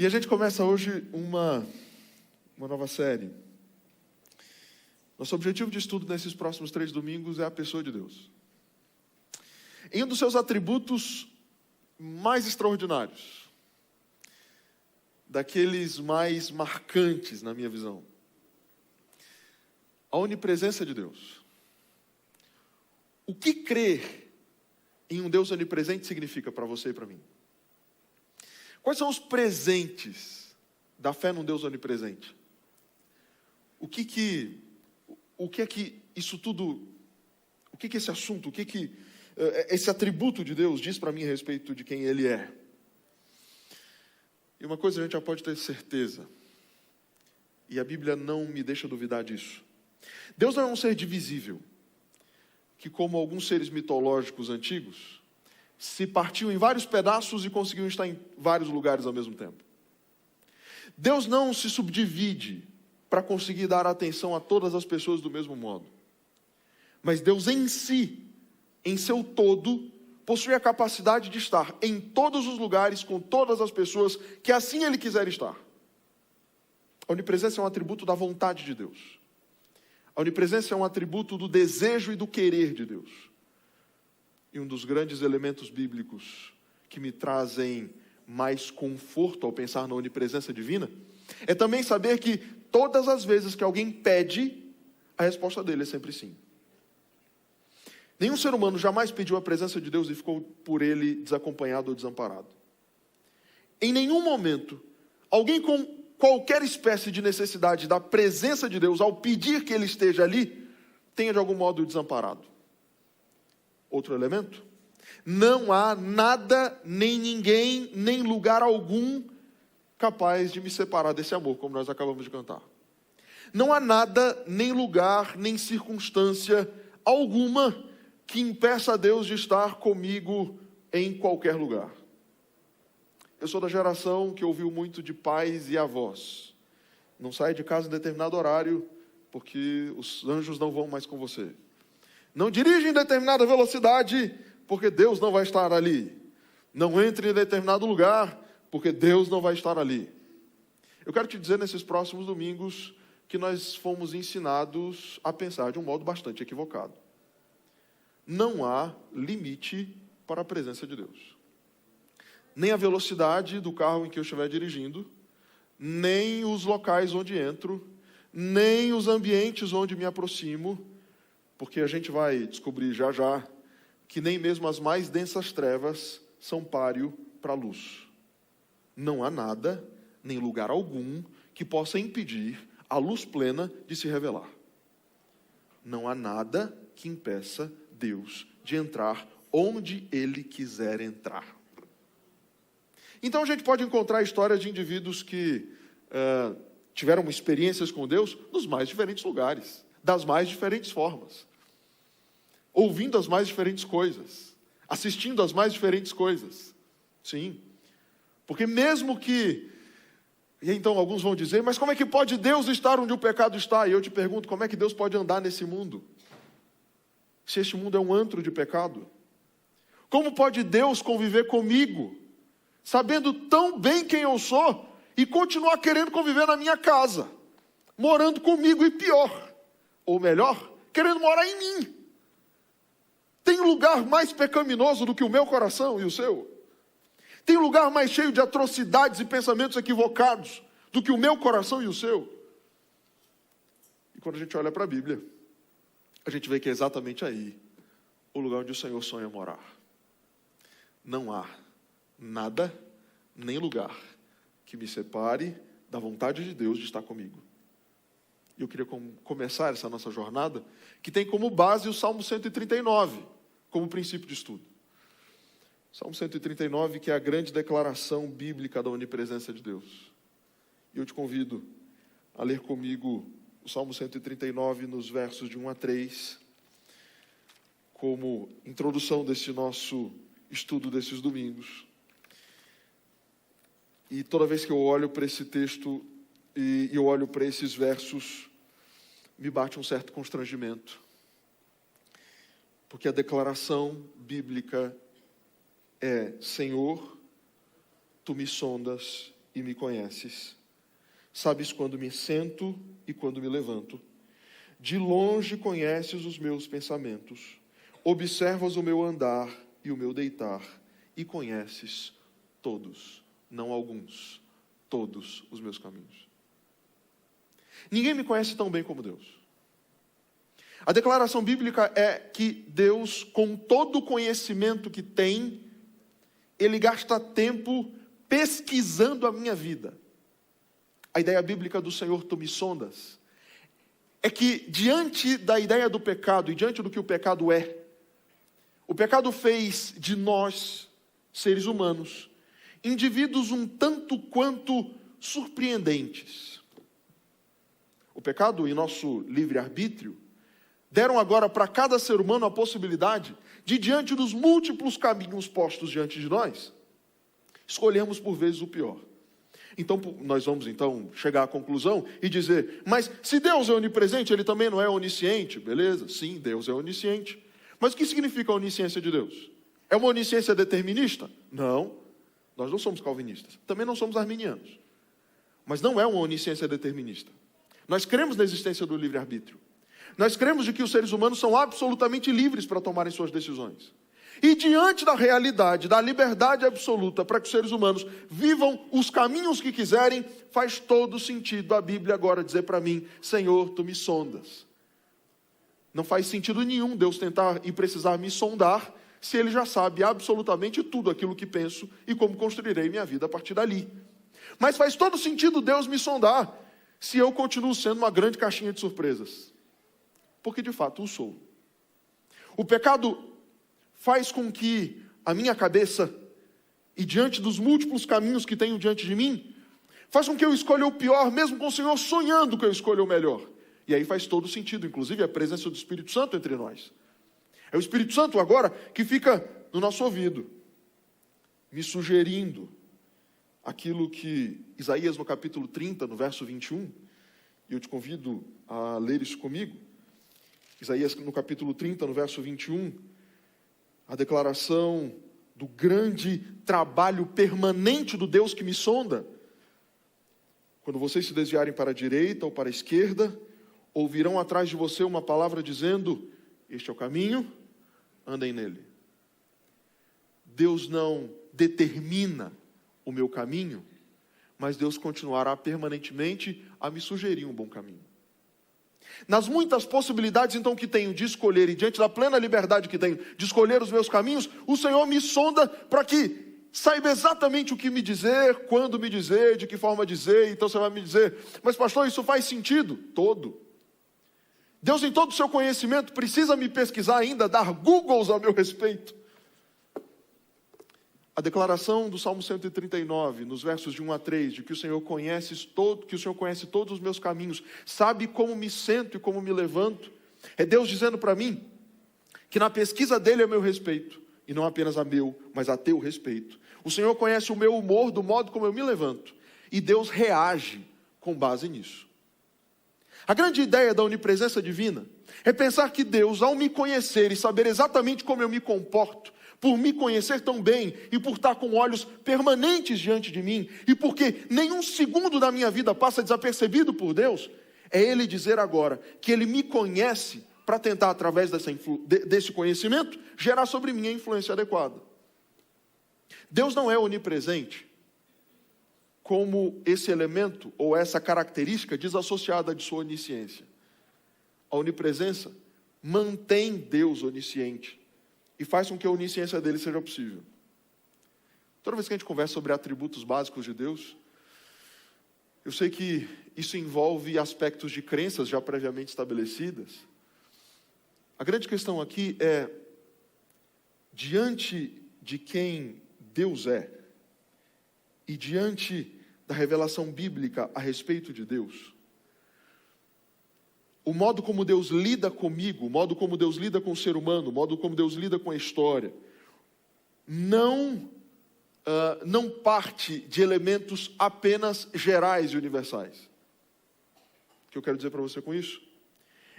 E a gente começa hoje uma nova série. Nosso objetivo de estudo nesses próximos 3 domingos é a pessoa de Deus. Em um dos seus atributos mais extraordinários, daqueles mais marcantes na minha visão, a onipresença de Deus. O que crer em um Deus onipresente significa para você e para mim? Quais são os presentes da fé num Deus onipresente? O que é que isso tudo, o que esse assunto, o que esse atributo de Deus diz para mim a respeito de quem Ele é? E uma coisa a gente já pode ter certeza, e a Bíblia não me deixa duvidar disso. Deus não é um ser divisível, que como alguns seres mitológicos antigos, se partiam em vários pedaços e conseguiam estar em vários lugares ao mesmo tempo. Deus não se subdivide para conseguir dar atenção a todas as pessoas do mesmo modo. Mas Deus em si, em seu todo, possui a capacidade de estar em todos os lugares, com todas as pessoas, que assim Ele quiser estar. A onipresença é um atributo da vontade de Deus. A onipresença é um atributo do desejo e do querer de Deus. E um dos grandes elementos bíblicos que me trazem mais conforto ao pensar na onipresença divina é também saber que todas as vezes que alguém pede, a resposta dele é sempre sim. Nenhum ser humano jamais pediu a presença de Deus e ficou por ele desacompanhado ou desamparado. Em nenhum momento, alguém com qualquer espécie de necessidade da presença de Deus, ao pedir que Ele esteja ali, tenha de algum modo desamparado. Outro elemento: não há nada, nem ninguém, nem lugar algum capaz de me separar desse amor, como nós acabamos de cantar. Não há nada, nem lugar, nem circunstância alguma que impeça a Deus de estar comigo em qualquer lugar. Eu sou da geração que ouviu muito de pais e avós. Não saia de casa em determinado horário, porque os anjos não vão mais com você. Não dirija em determinada velocidade, porque Deus não vai estar ali. Não entre em determinado lugar, porque Deus não vai estar ali. Eu quero te dizer nesses próximos domingos que nós fomos ensinados a pensar de um modo bastante equivocado. Não há limite para a presença de Deus. Nem a velocidade do carro em que eu estiver dirigindo, nem os locais onde entro, nem os ambientes onde me aproximo, porque a gente vai descobrir já já que nem mesmo as mais densas trevas são páreo para a luz. Não há nada, nem lugar algum, que possa impedir a luz plena de se revelar. Não há nada que impeça Deus de entrar onde Ele quiser entrar. Então a gente pode encontrar histórias de indivíduos que tiveram experiências com Deus nos mais diferentes lugares, das mais diferentes formas, ouvindo as mais diferentes coisas, assistindo as mais diferentes coisas. Sim, porque mesmo que... E então alguns vão dizer, mas como é que pode Deus estar onde o pecado está? E eu te pergunto, como é que Deus pode andar nesse mundo? Se este mundo é um antro de pecado? Como pode Deus conviver comigo, sabendo tão bem quem eu sou, e continuar querendo conviver na minha casa, morando comigo e pior, ou melhor, querendo morar em mim? Tem lugar mais pecaminoso do que o meu coração e o seu? Tem lugar mais cheio de atrocidades e pensamentos equivocados do que o meu coração e o seu? E quando a gente olha para a Bíblia, a gente vê que é exatamente aí o lugar onde o Senhor sonha morar. Não há nada, nem lugar, que me separe da vontade de Deus de estar comigo. E eu queria começar essa nossa jornada, que tem como base o Salmo 139, como princípio de estudo. Salmo 139, que é a grande declaração bíblica da onipresença de Deus. E eu te convido a ler comigo o Salmo 139, nos versos de 1 a 3, como introdução desse nosso estudo desses domingos. E toda vez que eu olho para esse texto e eu olho para esses versos, me bate um certo constrangimento. Porque a declaração bíblica é: Senhor, Tu me sondas e me conheces. Sabes quando me sento e quando me levanto. De longe conheces os meus pensamentos. Observas o meu andar e o meu deitar. E conheces todos, não alguns, todos os meus caminhos. Ninguém me conhece tão bem como Deus. A declaração bíblica é que Deus, com todo o conhecimento que tem, Ele gasta tempo pesquisando a minha vida. A ideia bíblica do Senhor, tu me sondas, é que diante da ideia do pecado e diante do que o pecado é, o pecado fez de nós, seres humanos, indivíduos um tanto quanto surpreendentes. O pecado e nosso livre-arbítrio deram agora para cada ser humano a possibilidade de, diante dos múltiplos caminhos postos diante de nós, escolhermos por vezes o pior. Então, nós vamos chegar à conclusão e dizer, mas se Deus é onipresente, Ele também não é onisciente? Beleza, sim, Deus é onisciente. Mas o que significa a onisciência de Deus? É uma onisciência determinista? Não, nós não somos calvinistas, também não somos arminianos. Mas não é uma onisciência determinista. Nós cremos na existência do livre-arbítrio. Nós cremos de que os seres humanos são absolutamente livres para tomarem suas decisões. E diante da realidade, da liberdade absoluta para que os seres humanos vivam os caminhos que quiserem, faz todo sentido a Bíblia agora dizer para mim, Senhor, tu me sondas. Não faz sentido nenhum Deus tentar e precisar me sondar, se Ele já sabe absolutamente tudo aquilo que penso e como construirei minha vida a partir dali. Mas faz todo sentido Deus me sondar, se eu continuo sendo uma grande caixinha de surpresas. Porque de fato o sou. O pecado faz com que a minha cabeça, e diante dos múltiplos caminhos que tenho diante de mim, faz com que eu escolha o pior, mesmo com o Senhor sonhando que eu escolha o melhor. E aí faz todo sentido, inclusive a presença do Espírito Santo entre nós. É o Espírito Santo agora que fica no nosso ouvido, me sugerindo aquilo que Isaías no capítulo 30, no verso 21, e eu te convido a ler isso comigo. Isaías no capítulo 30, no verso 21, a declaração do grande trabalho permanente do Deus que me sonda. Quando vocês se desviarem para a direita ou para a esquerda, ouvirão atrás de você uma palavra dizendo, este é o caminho, andem nele. Deus não determina o meu caminho, mas Deus continuará permanentemente a me sugerir um bom caminho. Nas muitas possibilidades, então, que tenho de escolher, e diante da plena liberdade que tenho de escolher os meus caminhos, o Senhor me sonda para que saiba exatamente o que me dizer, quando me dizer, de que forma dizer. Então você vai me dizer, mas pastor, isso faz sentido? Todo. Deus, em todo o seu conhecimento, precisa me pesquisar ainda, dar Googles ao meu respeito. A declaração do Salmo 139, nos versos de 1 a 3, de que o Senhor conhece todos os meus caminhos, sabe como me sento e como me levanto, é Deus dizendo para mim que na pesquisa dele é meu respeito, e não apenas a meu, mas a teu respeito. O Senhor conhece o meu humor, do modo como eu me levanto, e Deus reage com base nisso. A grande ideia da onipresença divina é pensar que Deus, ao me conhecer e saber exatamente como eu me comporto, por me conhecer tão bem e por estar com olhos permanentes diante de mim, e porque nenhum segundo da minha vida passa desapercebido por Deus, é Ele dizer agora que Ele me conhece para tentar, através desse conhecimento, gerar sobre mim a influência adequada. Deus não é onipresente como esse elemento ou essa característica desassociada de sua onisciência. A onipresença mantém Deus onisciente e faz com que a onisciência dele seja possível. Toda vez que a gente conversa sobre atributos básicos de Deus, eu sei que isso envolve aspectos de crenças já previamente estabelecidas. A grande questão aqui é, diante de quem Deus é, e diante da revelação bíblica a respeito de Deus, o modo como Deus lida comigo, o modo como Deus lida com o ser humano, o modo como Deus lida com a história, não parte de elementos apenas gerais e universais. O que eu quero dizer para você com isso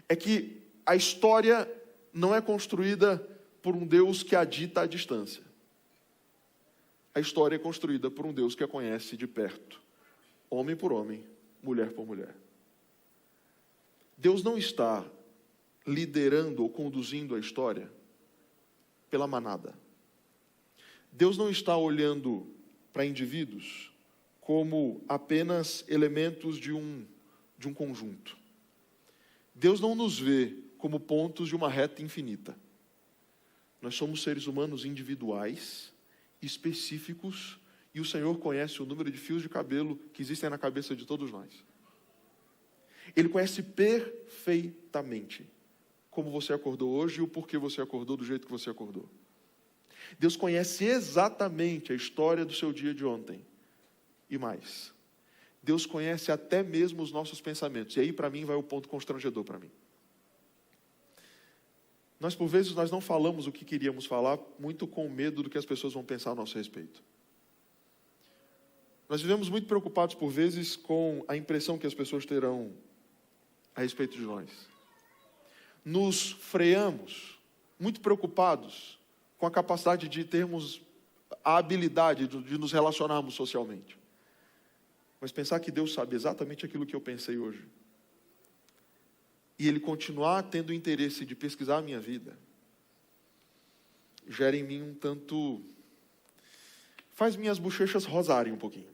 é que a história não é construída por um Deus que a dita à distância. a história é construída por um Deus que a conhece de perto, homem por homem, mulher por mulher. Deus não está liderando ou conduzindo a história pela manada. Deus não está olhando para indivíduos como apenas elementos de um conjunto. Deus não nos vê como pontos de uma reta infinita. Nós somos seres humanos individuais, específicos, e o Senhor conhece o número de fios de cabelo que existem na cabeça de todos nós. Ele conhece perfeitamente como você acordou hoje e o porquê você acordou do jeito que você acordou. Deus conhece exatamente a história do seu dia de ontem. E mais, Deus conhece até mesmo os nossos pensamentos. E aí, para mim, vai o ponto constrangedor para mim. Por vezes, nós não falamos o que queríamos falar, muito com medo do que as pessoas vão pensar a nosso respeito. Nós vivemos muito preocupados, por vezes, com a impressão que as pessoas terão a respeito de nós. Nos freamos, muito preocupados com a capacidade de termos a habilidade de nos relacionarmos socialmente. Mas pensar que Deus sabe exatamente aquilo que eu pensei hoje, e Ele continuar tendo interesse de pesquisar a minha vida, gera em mim um tanto... faz minhas bochechas rosarem um pouquinho.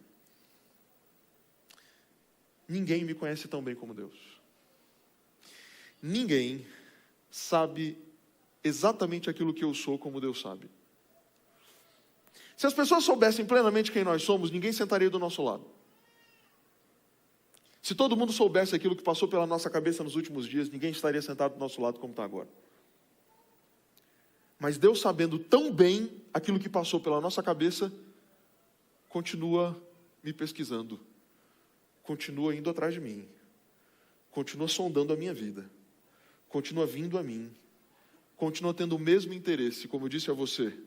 Ninguém me conhece tão bem como Deus. Ninguém sabe exatamente aquilo que eu sou como Deus sabe. Se as pessoas soubessem plenamente quem nós somos, ninguém sentaria do nosso lado. Se todo mundo soubesse aquilo que passou pela nossa cabeça nos últimos dias, ninguém estaria sentado do nosso lado como está agora. Mas Deus, sabendo tão bem aquilo que passou pela nossa cabeça, continua me pesquisando, continua indo atrás de mim, continua sondando a minha vida, continua vindo a mim, continua tendo o mesmo interesse, como eu disse a você.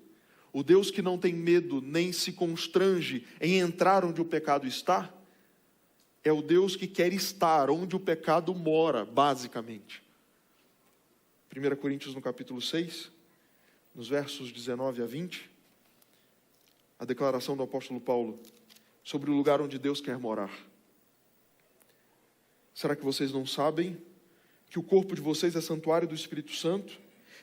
O Deus que não tem medo nem se constrange em entrar onde o pecado está, é o Deus que quer estar onde o pecado mora, basicamente. 1 Coríntios no capítulo 6, nos versos 19 a 20, a declaração do apóstolo Paulo sobre o lugar onde Deus quer morar. Será que vocês não sabem que o corpo de vocês é santuário do Espírito Santo,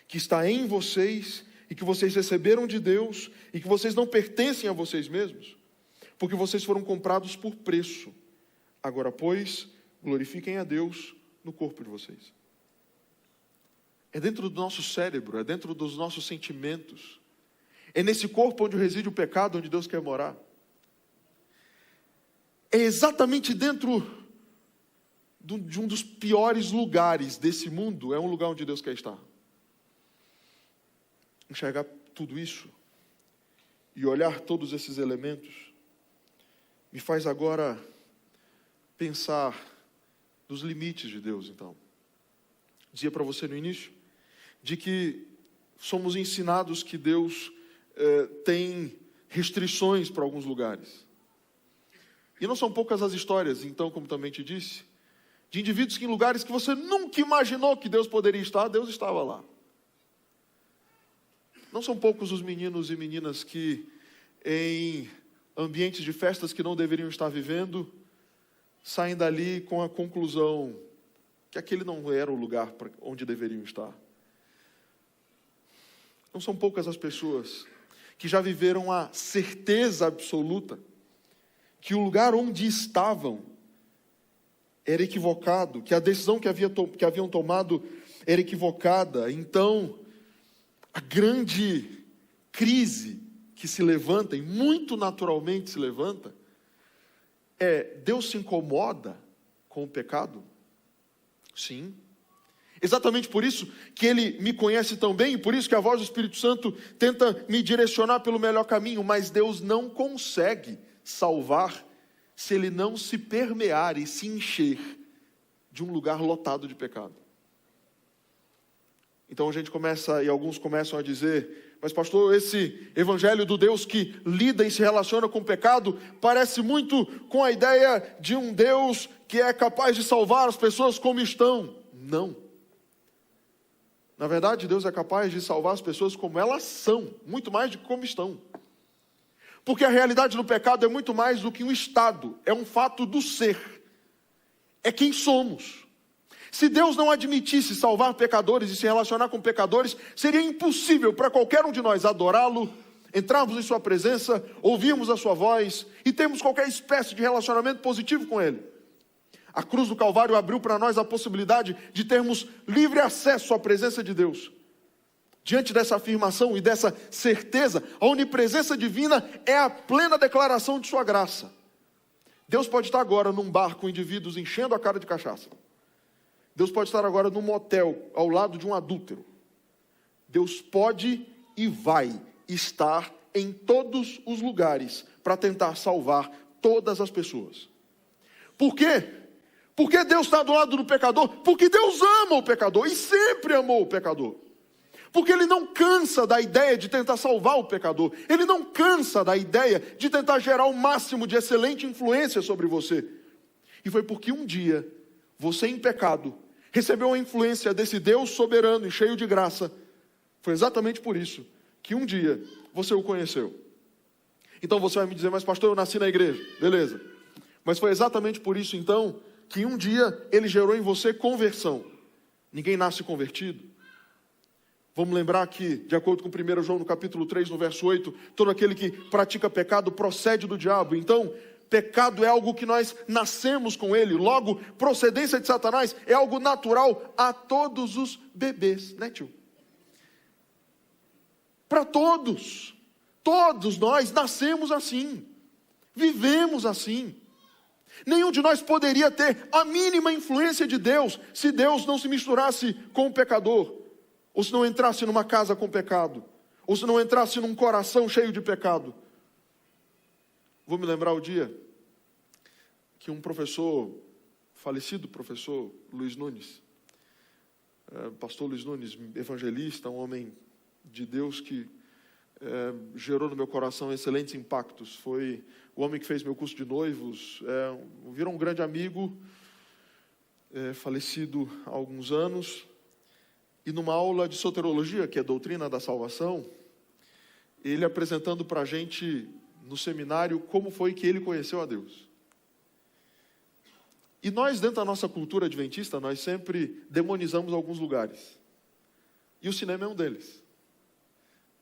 que está em vocês e que vocês receberam de Deus e que vocês não pertencem a vocês mesmos? Porque vocês foram comprados por preço. Agora, pois, glorifiquem a Deus no corpo de vocês. É dentro do nosso cérebro, é dentro dos nossos sentimentos. É nesse corpo onde reside o pecado, onde Deus quer morar. É exatamente dentro de um dos piores lugares desse mundo, é um lugar onde Deus quer estar. Enxergar tudo isso e olhar todos esses elementos me faz agora pensar nos limites de Deus, então. Dizia para você no início, de que somos ensinados que Deus tem restrições para alguns lugares. E não são poucas as histórias, então, como também te disse, de indivíduos que em lugares que você nunca imaginou que Deus poderia estar, Deus estava lá. Não são poucos os meninos e meninas que, em ambientes de festas que não deveriam estar vivendo, saem dali com a conclusão que aquele não era o lugar onde deveriam estar. Não são poucas as pessoas que já viveram a certeza absoluta que o lugar onde estavam era equivocado, que a decisão que haviam tomado era equivocada. Então, a grande crise que se levanta, e muito naturalmente se levanta, Deus se incomoda com o pecado? Sim. Exatamente por isso que Ele me conhece tão bem, e por isso que a voz do Espírito Santo tenta me direcionar pelo melhor caminho, mas Deus não consegue salvar se Ele não se permear e se encher de um lugar lotado de pecado. Então a gente começa, e alguns começam a dizer: mas pastor, esse evangelho do Deus que lida e se relaciona com o pecado parece muito com a ideia de um Deus que é capaz de salvar as pessoas como estão. Não. Na verdade, Deus é capaz de salvar as pessoas como elas são, muito mais do que como estão. Porque a realidade do pecado é muito mais do que um estado, é um fato do ser. É quem somos. Se Deus não admitisse salvar pecadores e se relacionar com pecadores, seria impossível para qualquer um de nós adorá-lo, entrarmos em sua presença, ouvirmos a sua voz e termos qualquer espécie de relacionamento positivo com Ele. A cruz do Calvário abriu para nós a possibilidade de termos livre acesso à presença de Deus. Diante dessa afirmação e dessa certeza, a onipresença divina é a plena declaração de sua graça. Deus pode estar agora num bar com indivíduos enchendo a cara de cachaça. Deus pode estar agora num motel ao lado de um adúltero. Deus pode e vai estar em todos os lugares para tentar salvar todas as pessoas. Por quê? Porque Deus está do lado do pecador? Porque Deus ama o pecador e sempre amou o pecador. Porque Ele não cansa da ideia de tentar salvar o pecador. Ele não cansa da ideia de tentar gerar o máximo de excelente influência sobre você. E foi porque um dia, você em pecado, recebeu a influência desse Deus soberano e cheio de graça. Foi exatamente por isso que um dia você o conheceu. Então você vai me dizer, mas pastor, eu nasci na igreja. Beleza. Mas foi exatamente por isso então que um dia Ele gerou em você conversão. Ninguém nasce convertido. Vamos lembrar que, de acordo com 1 João no capítulo 3, no verso 8, todo aquele que pratica pecado procede do diabo. Então, pecado é algo que nós nascemos com ele. Logo, procedência de Satanás é algo natural a todos os bebês, né, tio? Para todos. Todos nós nascemos assim. Vivemos assim. Nenhum de nós poderia ter a mínima influência de Deus se Deus não se misturasse com o pecador. Ou se não entrasse numa casa com pecado. Ou se não entrasse num coração cheio de pecado. Vou me lembrar o dia que um professor, falecido professor Luiz Nunes, pastor Luiz Nunes, evangelista, um homem de Deus que gerou no meu coração excelentes impactos. Foi o homem que fez meu curso de noivos, virou um grande amigo, falecido há alguns anos. E numa aula de soteriologia, que é a doutrina da salvação, ele apresentando para a gente no seminário como foi que ele conheceu a Deus. E nós, dentro da nossa cultura adventista, nós sempre demonizamos alguns lugares. E o cinema é um deles.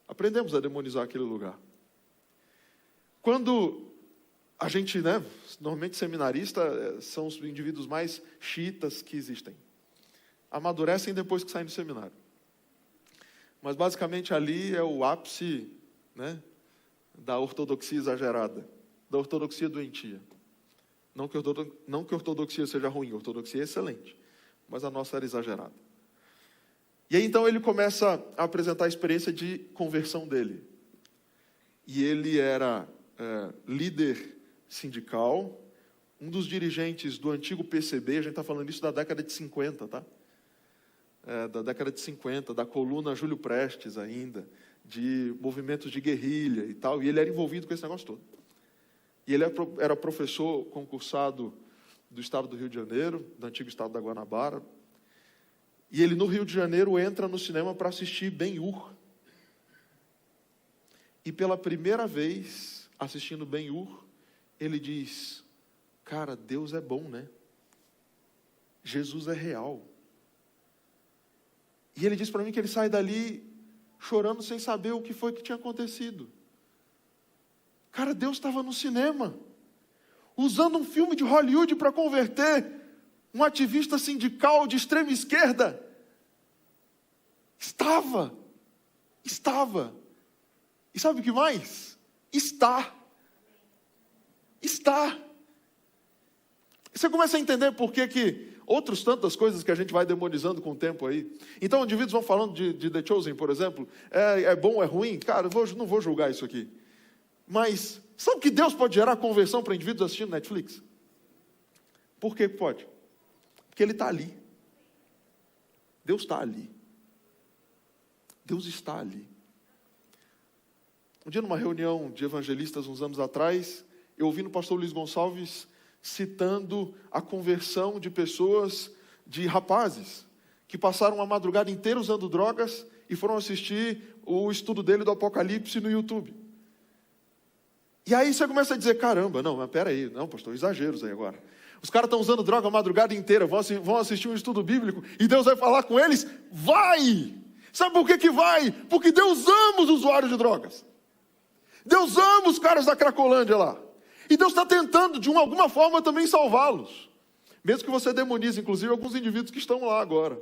Aprendemos a demonizar aquele lugar. Quando a gente, normalmente seminarista, são os indivíduos mais xiitas que existem. Amadurecem depois que saem do seminário. Mas basicamente ali é o ápice, da ortodoxia exagerada, da ortodoxia doentia. Não que a ortodoxia seja ruim, a ortodoxia é excelente, mas a nossa era exagerada. E aí então ele começa a apresentar a experiência de conversão dele. E ele era líder sindical, um dos dirigentes do antigo PCB, a gente está falando isso da década de 50, tá? Da década de 50, da coluna Júlio Prestes ainda, de movimentos de guerrilha e tal, e ele era envolvido com esse negócio todo. E ele era professor concursado do estado do Rio de Janeiro, do antigo estado da Guanabara, e ele no Rio de Janeiro entra no cinema para assistir Ben-Hur. E pela primeira vez, assistindo Ben-Hur, ele diz, cara, Deus é bom, né? Jesus é real. E ele diz para mim que ele sai dali chorando sem saber o que foi que tinha acontecido. Cara, Deus estava no cinema, usando um filme de Hollywood para converter um ativista sindical de extrema esquerda. Estava. E sabe o que mais? Está. Você começa a entender por que outras tantas coisas que a gente vai demonizando com o tempo aí. Então, indivíduos vão falando de The Chosen, por exemplo. É bom, é ruim? Cara, não vou julgar isso aqui. Mas, sabe que Deus pode gerar conversão para indivíduos assistindo Netflix? Por que pode? Porque Ele está ali. Deus está ali. Deus está ali. Um dia, numa reunião de evangelistas, uns anos atrás, eu ouvi no pastor Luiz Gonçalves citando a conversão de pessoas, de rapazes, que passaram a madrugada inteira usando drogas e foram assistir o estudo dele do Apocalipse no YouTube. E aí você começa a dizer, caramba, não, mas peraí, não, pastor, exageros aí agora. Os caras estão usando droga a madrugada inteira, vão assistir um estudo bíblico, e Deus vai falar com eles? Vai! Sabe por que vai? Porque Deus ama os usuários de drogas. Deus ama os caras da Cracolândia lá. E Deus está tentando, de alguma forma, também salvá-los. Mesmo que você demonize, inclusive, alguns indivíduos que estão lá agora,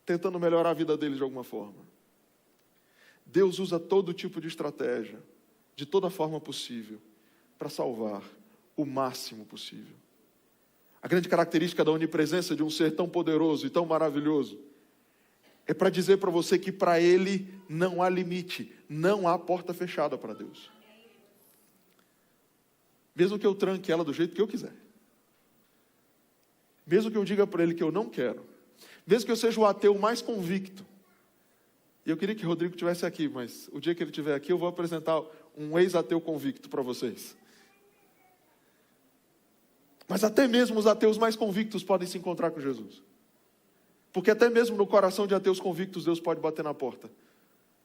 tentando melhorar a vida deles de alguma forma. Deus usa todo tipo de estratégia, de toda forma possível, para salvar o máximo possível. A grande característica da onipresença de um ser tão poderoso e tão maravilhoso é para dizer para você que para Ele não há limite, não há porta fechada para Deus. Mesmo que eu tranque ela do jeito que eu quiser. Mesmo que eu diga para Ele que eu não quero. Mesmo que eu seja o ateu mais convicto. E eu queria que o Rodrigo estivesse aqui, mas o dia que ele estiver aqui eu vou apresentar um ex-ateu convicto para vocês. Mas até mesmo os ateus mais convictos podem se encontrar com Jesus. Porque até mesmo no coração de ateus convictos, Deus pode bater na porta.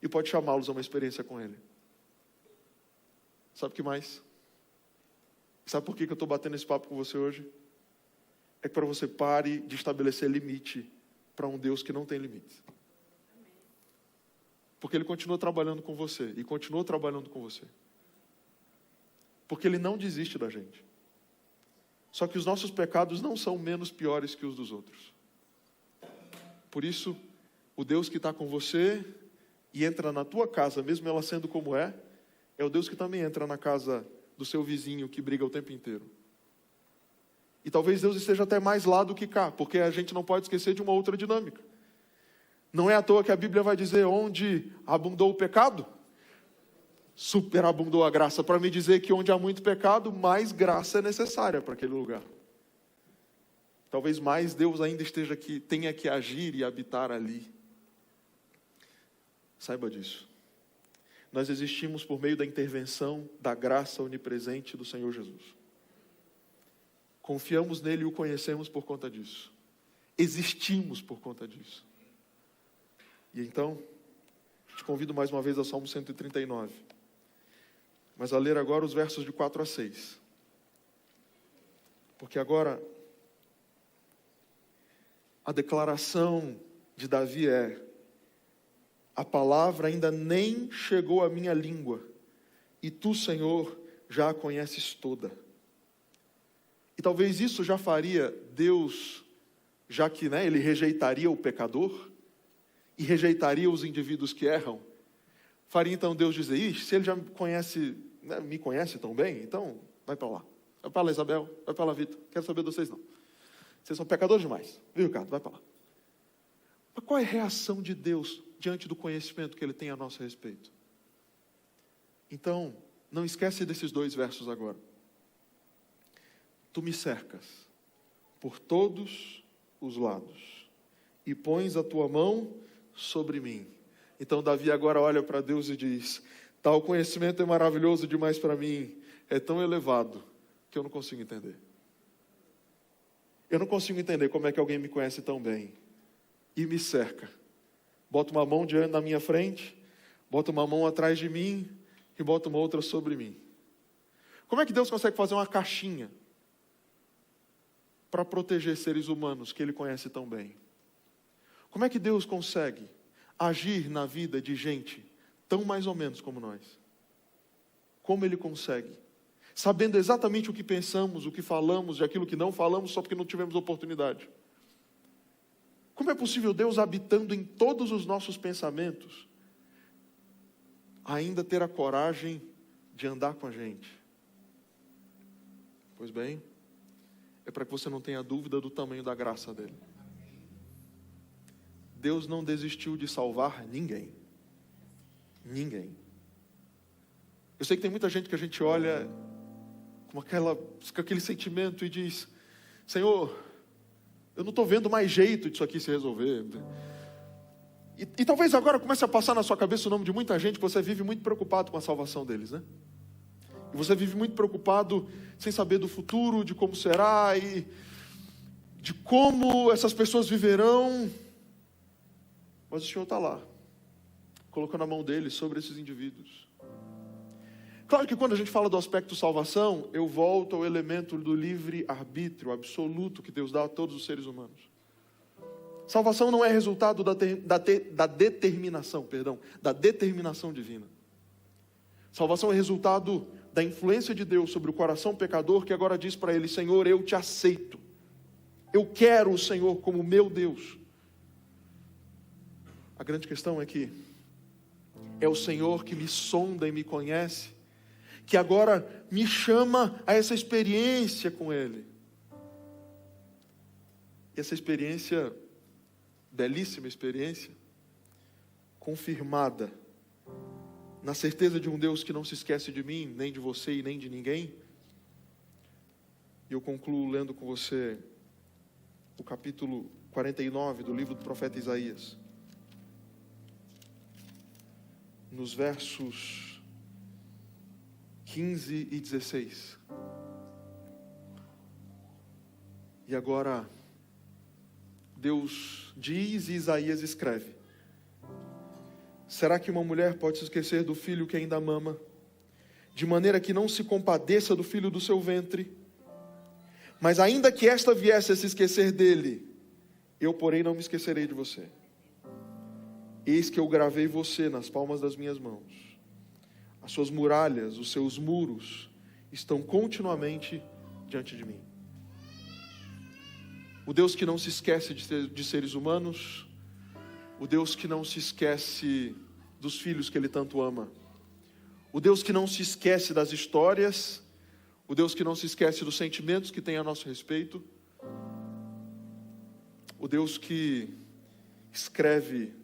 E pode chamá-los a uma experiência com Ele. Sabe o que mais? Sabe por que eu estou batendo esse papo com você hoje? É que para você pare de estabelecer limite para um Deus que não tem limites. Porque Ele continua trabalhando com você. E continuou trabalhando com você. Porque Ele não desiste da gente. Só que os nossos pecados não são menos piores que os dos outros. Por isso, o Deus que está com você e entra na tua casa, mesmo ela sendo como é o Deus que também entra na casa do seu vizinho que briga o tempo inteiro. E talvez Deus esteja até mais lá do que cá, porque a gente não pode esquecer de uma outra dinâmica. Não é à toa que a Bíblia vai dizer onde abundou o pecado, superabundou a graça, para me dizer que onde há muito pecado, mais graça é necessária para aquele lugar. Talvez mais Deus ainda esteja aqui, tenha que agir e habitar ali. Saiba disso. Nós existimos por meio da intervenção da graça onipresente do Senhor Jesus. Confiamos nele e o conhecemos por conta disso. Existimos por conta disso. E então, te convido mais uma vez ao Salmo 139. Mas a ler agora os versos de 4 a 6. Porque agora a declaração de Davi é: a palavra ainda nem chegou à minha língua, e tu, Senhor, já a conheces toda. E talvez isso já faria Deus, já que Ele rejeitaria o pecador, e rejeitaria os indivíduos que erram, faria então Deus dizer: se ele já me conhece tão bem, então vai para lá. Vai para lá, Isabel, vai para lá, Vitor, quero saber de vocês não. Vocês são pecadores demais. Viu, Ricardo? Vai para lá. Mas qual é a reação de Deus diante do conhecimento que Ele tem a nosso respeito? Então, não esquece desses 2 versos agora. Tu me cercas por todos os lados e pões a tua mão sobre mim. Então Davi agora olha para Deus e diz: tal conhecimento é maravilhoso demais para mim, é tão elevado que eu não consigo entender. Eu não consigo entender como é que alguém me conhece tão bem e me cerca. Bota uma mão diante na minha frente, bota uma mão atrás de mim e bota uma outra sobre mim. Como é que Deus consegue fazer uma caixinha para proteger seres humanos que Ele conhece tão bem? Como é que Deus consegue agir na vida de gente tão mais ou menos como nós? Como Ele consegue? Sabendo exatamente o que pensamos, o que falamos e aquilo que não falamos só porque não tivemos oportunidade. Como é possível Deus, habitando em todos os nossos pensamentos, ainda ter a coragem de andar com a gente? Pois bem, é para que você não tenha dúvida do tamanho da graça dele. Deus não desistiu de salvar ninguém. Ninguém. Eu sei que tem muita gente que a gente olha com aquele sentimento e diz: Senhor, eu não estou vendo mais jeito disso aqui se resolver. E talvez agora comece a passar na sua cabeça o nome de muita gente que você vive muito preocupado com a salvação deles, né? E você vive muito preocupado sem saber do futuro, de como será e de como essas pessoas viverão. Mas o Senhor está lá, colocando a mão dele sobre esses indivíduos. Claro que quando a gente fala do aspecto salvação, eu volto ao elemento do livre-arbítrio absoluto que Deus dá a todos os seres humanos. Salvação não é resultado da determinação divina. Salvação é resultado da influência de Deus sobre o coração pecador, que agora diz para ele: Senhor, eu te aceito. Eu quero o Senhor como meu Deus. A grande questão é que é o Senhor que me sonda e me conhece, que agora me chama a essa experiência com Ele. E essa experiência, belíssima experiência, confirmada na certeza de um Deus que não se esquece de mim, nem de você e nem de ninguém. E eu concluo lendo com você o capítulo 49 do livro do profeta Isaías. Nos versos 15 e 16. E agora, Deus diz e Isaías escreve: será que uma mulher pode se esquecer do filho que ainda mama, de maneira que não se compadeça do filho do seu ventre? Mas ainda que esta viesse a se esquecer dele, eu, porém, não me esquecerei de você. Eis que eu gravei você nas palmas das minhas mãos. As suas muralhas, os seus muros, estão continuamente diante de mim. O Deus que não se esquece de seres humanos, o Deus que não se esquece dos filhos que Ele tanto ama, o Deus que não se esquece das histórias, o Deus que não se esquece dos sentimentos que tem a nosso respeito, o Deus que escreve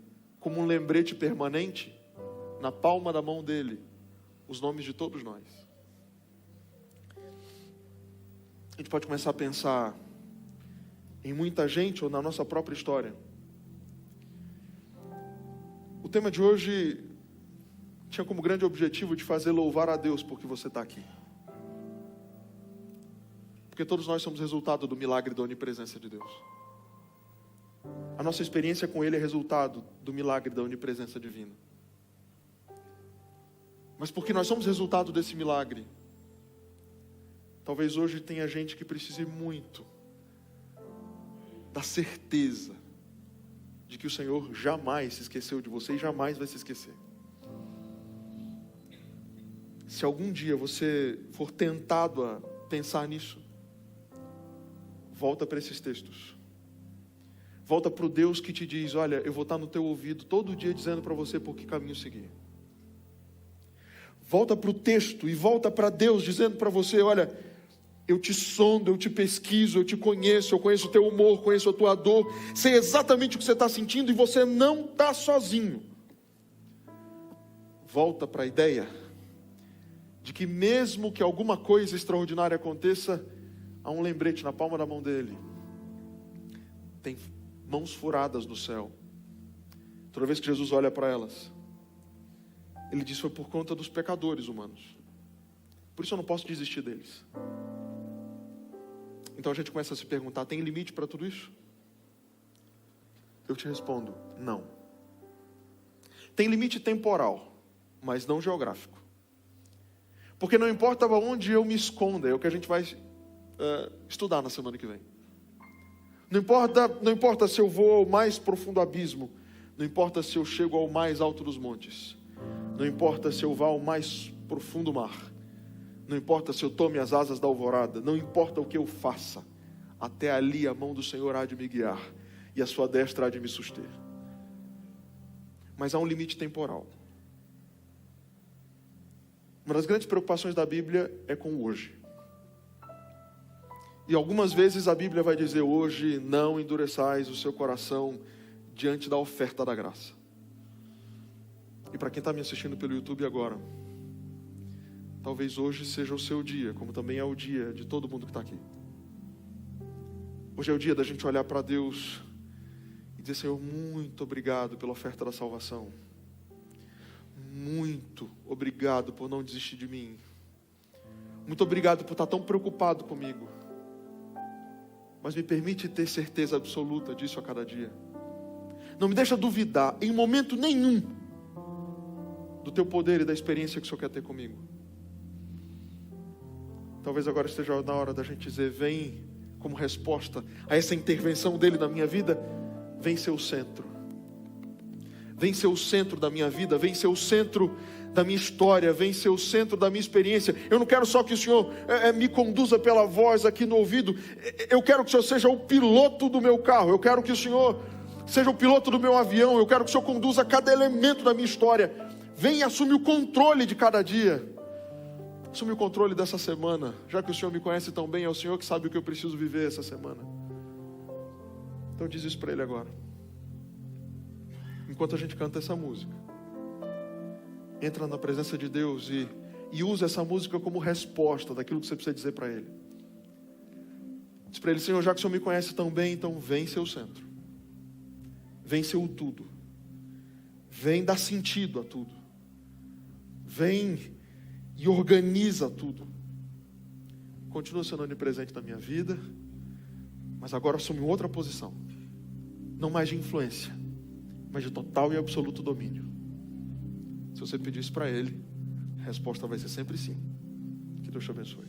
como um lembrete permanente na palma da mão dele os nomes de todos nós. A gente pode começar a pensar em muita gente ou na nossa própria história. O tema de hoje tinha como grande objetivo de fazer louvar a Deus porque você está aqui. Porque todos nós somos resultado do milagre da onipresença de Deus. A nossa experiência com Ele é resultado do milagre da onipresença divina. Mas porque nós somos resultado desse milagre, talvez hoje tenha gente que precise muito da certeza de que o Senhor jamais se esqueceu de você e jamais vai se esquecer. Se algum dia você for tentado a pensar nisso, volta para esses textos. Volta para o Deus que te diz: olha, eu vou estar no teu ouvido todo dia dizendo para você por que caminho seguir. Volta para o texto e volta para Deus dizendo para você: olha, eu te sondo, eu te pesquiso, eu conheço o teu humor, conheço a tua dor, sei exatamente o que você está sentindo e você não está sozinho. Volta para a ideia de que mesmo que alguma coisa extraordinária aconteça, há um lembrete na palma da mão dele. Tem mãos furadas no céu. Toda vez que Jesus olha para elas, Ele diz: foi por conta dos pecadores humanos. Por isso eu não posso desistir deles. Então a gente começa a se perguntar: tem limite para tudo isso? Eu te respondo: não. Tem limite temporal, mas não geográfico. Porque não importa onde eu me esconda, é o que a gente vai estudar na semana que vem. Não importa se eu vou ao mais profundo abismo, não importa se eu chego ao mais alto dos montes, não importa se eu vá ao mais profundo mar, não importa se eu tome as asas da alvorada, não importa o que eu faça, até ali a mão do Senhor há de me guiar e a sua destra há de me suster. Mas há um limite temporal. Uma das grandes preocupações da Bíblia é com o hoje. E algumas vezes a Bíblia vai dizer: hoje não endureçais o seu coração diante da oferta da graça. E para quem está me assistindo pelo YouTube agora, talvez hoje seja o seu dia, como também é o dia de todo mundo que está aqui. Hoje é o dia da gente olhar para Deus e dizer: Senhor, muito obrigado pela oferta da salvação. Muito obrigado por não desistir de mim. Muito obrigado por estar tão preocupado comigo. Mas me permite ter certeza absoluta disso a cada dia. Não me deixa duvidar em momento nenhum do teu poder e da experiência que o Senhor quer ter comigo. Talvez agora esteja na hora da gente dizer: vem como resposta a essa intervenção dele na minha vida, vem ser o centro. Vem ser o centro da minha vida, vem ser o centro da minha história, vem ser o centro da minha experiência. Eu não quero só que o Senhor me conduza pela voz aqui no ouvido. Eu quero que o Senhor seja o piloto do meu carro. Eu quero que o Senhor seja o piloto do meu avião. Eu quero que o Senhor conduza cada elemento da minha história. Vem e assume o controle de cada dia. Assume o controle dessa semana. Já que o Senhor me conhece tão bem, é o Senhor que sabe o que eu preciso viver essa semana. Então diz isso para Ele agora. Enquanto a gente canta essa música, entra na presença de Deus e usa essa música como resposta daquilo que você precisa dizer para Ele. Diz para Ele: Senhor, já que o Senhor me conhece tão bem, então vem ser o centro. Vem ser o tudo. Vem dar sentido a tudo. Vem e organiza tudo. Continua sendo onipresente na minha vida, mas agora assume outra posição. Não mais de influência, mas de total e absoluto domínio. Se você pedir isso para Ele, a resposta vai ser sempre sim. Que Deus te abençoe.